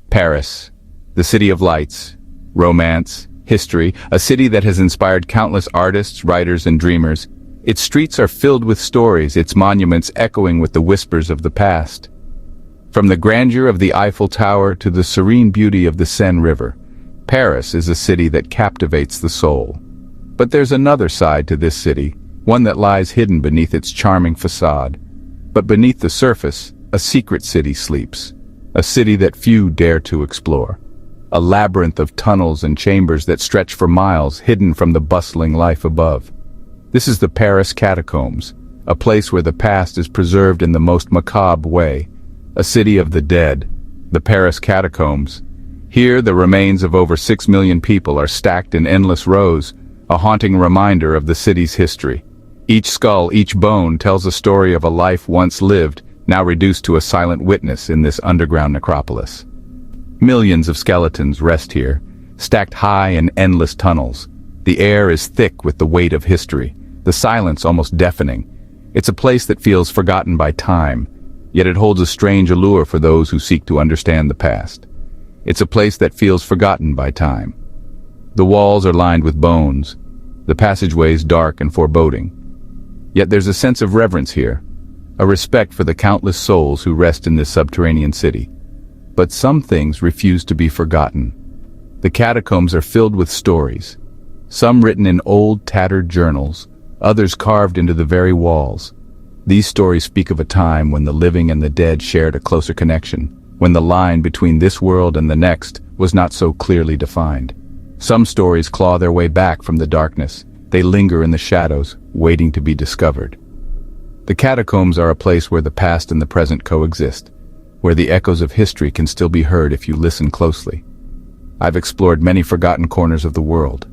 Paris, the city of lights, romance, history, a city that has inspired countless artists, writers, and dreamers. Its streets are filled with stories, its monuments echoing with the whispers of the past. From the grandeur of the Eiffel Tower to the serene beauty of the Seine River, Paris is a city that captivates the soul. But there's another side to this city, one that lies hidden beneath its charming facade. But beneath the surface, a secret city sleeps, a city that few dare to explore. A labyrinth of tunnels and chambers that stretch for miles, hidden from the bustling life above. This is the Paris Catacombs, a place where the past is preserved in the most macabre way. A city of the dead, the Paris Catacombs. Here, the remains of over 6 million people are stacked in endless rows, a haunting reminder of the city's history. Each skull, each bone tells a story of a life once lived, now reduced to a silent witness in this underground necropolis. Millions of skeletons rest here, stacked high in endless tunnels. The air is thick with the weight of history, the silence almost deafening. It's a place that feels forgotten by time, yet it holds a strange allure for those who seek to understand the past. It's a place that feels forgotten by time. The walls are lined with bones, the passageways dark and foreboding. Yet there's a sense of reverence here, a respect for the countless souls who rest in this subterranean city. But some things refuse to be forgotten. The catacombs are filled with stories, some written in old, tattered journals, others carved into the very walls. These stories speak of a time when the living and the dead shared a closer connection, when the line between this world and the next was not so clearly defined. Some stories claw their way back from the darkness. They linger in the shadows, waiting to be discovered. The catacombs are a place where the past and the present coexist, where the echoes of history can still be heard if you listen closely. I've explored many forgotten corners of the world.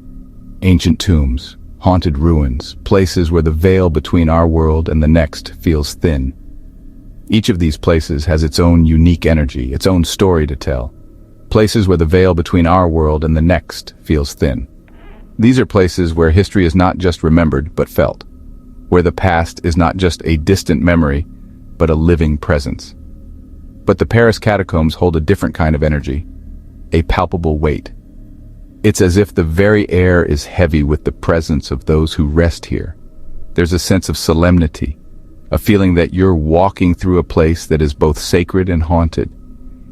Ancient tombs, haunted ruins, places where the veil between our world and the next feels thin. Each of these places has its own unique energy, its own story to tell. Places where the veil between our world and the next feels thin. These are places where history is not just remembered but felt, where the past is not just a distant memory but a living presence. But the Paris catacombs hold a different kind of energy, a palpable weight. It's as if the very air is heavy with the presence of those who rest here. There's a sense of solemnity, a feeling that you're walking through a place that is both sacred and haunted.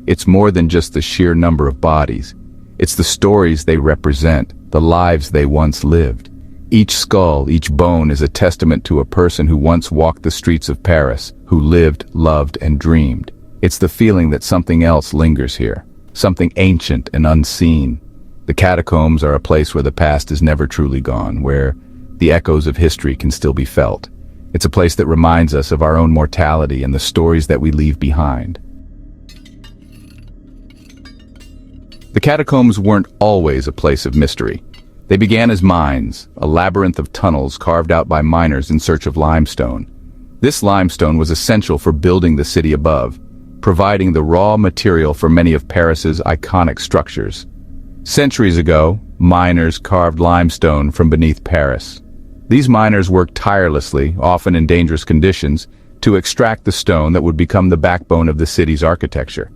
It's more than just the sheer number of bodies. It's the stories they represent, the lives they once lived. Each skull, each bone is a testament to a person who once walked the streets of Paris, who lived, loved, and dreamed. It's the feeling that something else lingers here, something ancient and unseen. The catacombs are a place where the past is never truly gone, where the echoes of history can still be felt. It's a place that reminds us of our own mortality and the stories that we leave behind. The catacombs weren't always a place of mystery. They began as mines, a labyrinth of tunnels carved out by miners in search of limestone. This limestone was essential for building the city above, providing the raw material for many of Paris's iconic structures. Centuries ago, miners carved limestone from beneath Paris. These miners worked tirelessly, often in dangerous conditions, to extract the stone that would become the backbone of the city's architecture.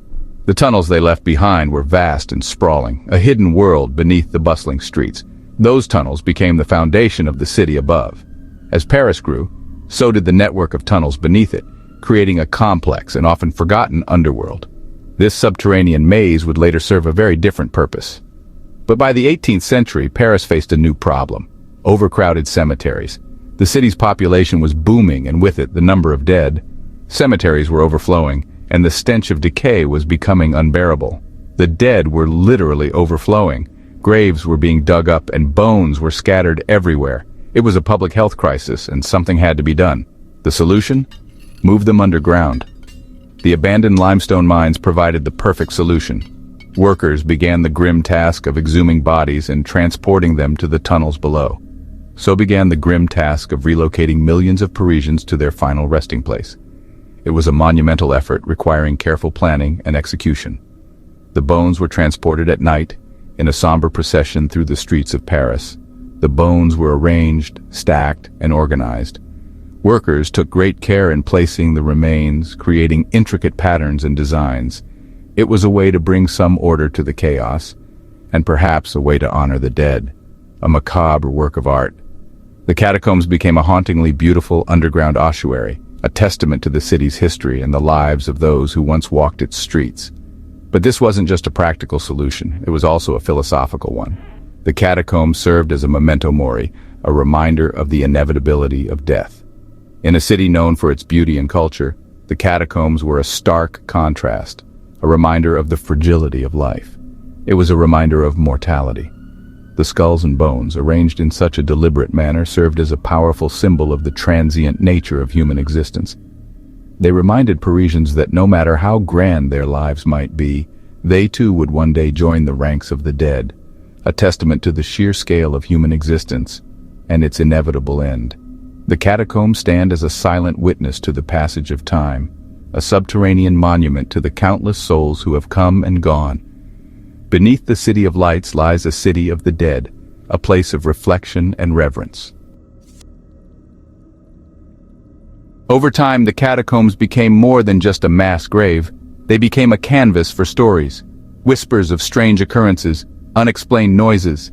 The tunnels they left behind were vast and sprawling, a hidden world beneath the bustling streets. Those tunnels became the foundation of the city above. As Paris grew, so did the network of tunnels beneath it, creating a complex and often forgotten underworld. This subterranean maze would later serve a very different purpose. But by the 18th century, Paris faced a new problem: overcrowded cemeteries. The city's population was booming, and with it, the number of dead. Cemeteries were overflowing, and the stench of decay was becoming unbearable. The dead were literally overflowing. Graves were being dug up, and bones were scattered everywhere. It was a public health crisis, and something had to be done. The solution? Move them underground. The abandoned limestone mines provided the perfect solution. Workers began the grim task of exhuming bodies and transporting them to the tunnels below. So began the grim task of relocating millions of Parisians to their final resting place. It was a monumental effort requiring careful planning and execution. The bones were transported at night in a somber procession through the streets of Paris. The bones were arranged, stacked, and organized. Workers took great care in placing the remains, creating intricate patterns and designs. It was a way to bring some order to the chaos, and perhaps a way to honor the dead, a macabre work of art. The catacombs became a hauntingly beautiful underground ossuary, a testament to the city's history and the lives of those who once walked its streets. But this wasn't just a practical solution, it was also a philosophical one. The catacombs served as a memento mori, a reminder of the inevitability of death. In a city known for its beauty and culture, the catacombs were a stark contrast, a reminder of the fragility of life. It was a reminder of mortality. The skulls and bones, arranged in such a deliberate manner, served as a powerful symbol of the transient nature of human existence. They reminded Parisians that no matter how grand their lives might be, they too would one day join the ranks of the dead, a testament to the sheer scale of human existence and its inevitable end. The catacombs stand as a silent witness to the passage of time, a subterranean monument to the countless souls who have come and gone. Beneath the City of Lights lies a city of the dead, a place of reflection and reverence. Over time, the catacombs became more than just a mass grave. They became a canvas for stories, whispers of strange occurrences, unexplained noises.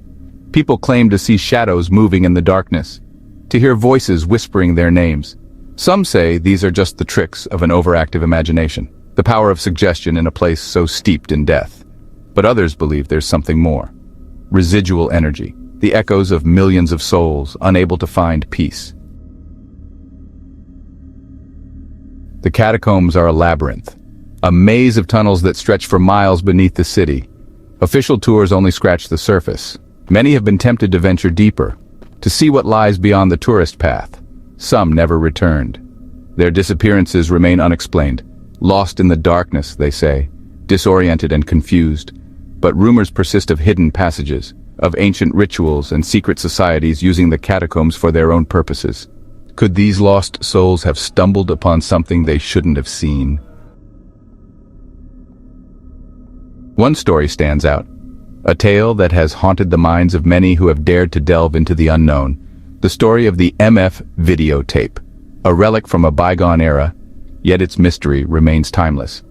People claimed to see shadows moving in the darkness, to hear voices whispering their names. Some say these are just the tricks of an overactive imagination, the power of suggestion in a place so steeped in death. But others believe there's something more. Residual energy, the echoes of millions of souls unable to find peace. The catacombs are a labyrinth, a maze of tunnels that stretch for miles beneath the city. Official tours only scratch the surface. Many have been tempted to venture deeper, to see what lies beyond the tourist path. Some never returned. Their disappearances remain unexplained, lost in the darkness, they say, disoriented and confused. But rumors persist of hidden passages, of ancient rituals and secret societies using the catacombs for their own purposes. Could these lost souls have stumbled upon something they shouldn't have seen? One story stands out, a tale that has haunted the minds of many who have dared to delve into the unknown, the story of the MF videotape, a relic from a bygone era, yet its mystery remains timeless.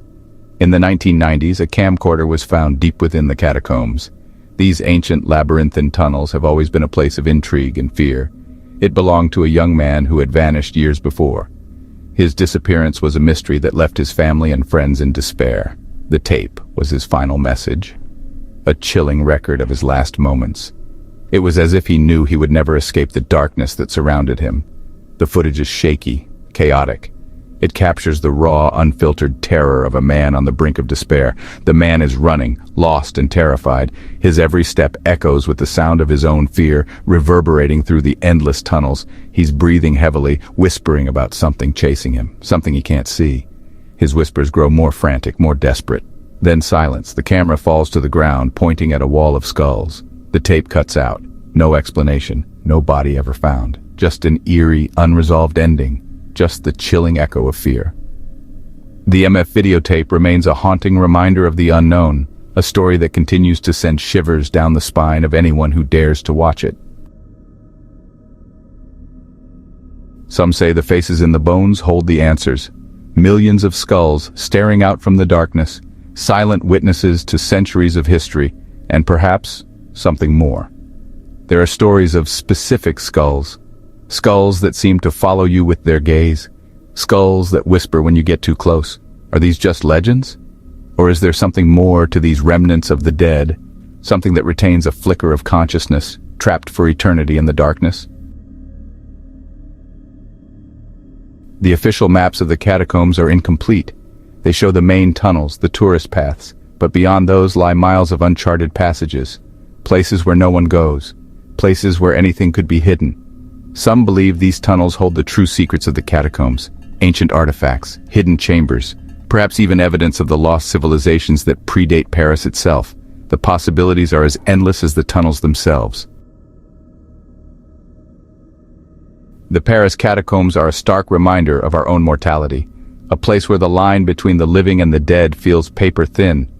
In the 1990s, a camcorder was found deep within the catacombs. These ancient labyrinthine tunnels have always been a place of intrigue and fear. It belonged to a young man who had vanished years before. His disappearance was a mystery that left his family and friends in despair. The tape was his final message, a chilling record of his last moments. It was as if he knew he would never escape the darkness that surrounded him. The footage is shaky, chaotic. It captures the raw, unfiltered terror of a man on the brink of despair. The man is running, lost and terrified. His every step echoes with the sound of his own fear, reverberating through the endless tunnels. He's breathing heavily, whispering about something chasing him, something he can't see. His whispers grow more frantic, more desperate. Then silence. The camera falls to the ground, pointing at a wall of skulls. The tape cuts out. No explanation, no body ever found. Just an eerie, unresolved ending. Just the chilling echo of fear. The MF videotape remains a haunting reminder of the unknown, a story that continues to send shivers down the spine of anyone who dares to watch it. Some say the faces in the bones hold the answers. Millions of skulls staring out from the darkness, silent witnesses to centuries of history, and perhaps something more. There are stories of specific skulls, skulls that seem to follow you with their gaze, skulls that whisper when you get too close. Are these just legends? Or is there something more to these remnants of the dead, something that retains a flicker of consciousness, trapped for eternity in the darkness? The official maps of the catacombs are incomplete. They show the main tunnels, the tourist paths, but beyond those lie miles of uncharted passages, places where no one goes, places where anything could be hidden. Some believe these tunnels hold the true secrets of the catacombs, ancient artifacts, hidden chambers, perhaps even evidence of the lost civilizations that predate Paris itself. The possibilities are as endless as the tunnels themselves. The Paris Catacombs are a stark reminder of our own mortality, a place where the line between the living and the dead feels paper-thin,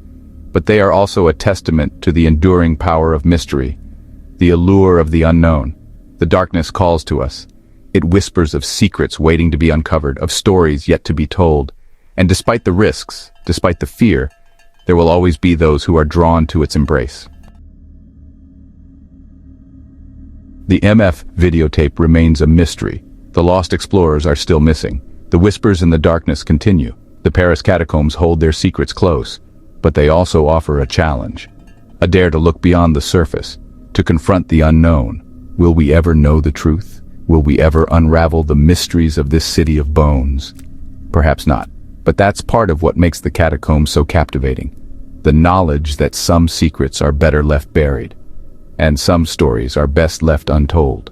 but they are also a testament to the enduring power of mystery, the allure of the unknown. The darkness calls to us. It whispers of secrets waiting to be uncovered, of stories yet to be told. And despite the risks, despite the fear, there will always be those who are drawn to its embrace. The MF videotape remains a mystery. The lost explorers are still missing. The whispers in the darkness continue. The Paris Catacombs hold their secrets close, but they also offer a challenge. A dare to look beyond the surface, to confront the unknown. Will we ever know the truth? Will we ever unravel the mysteries of this city of bones? Perhaps not, but that's part of what makes the catacombs so captivating. The knowledge that some secrets are better left buried, and some stories are best left untold.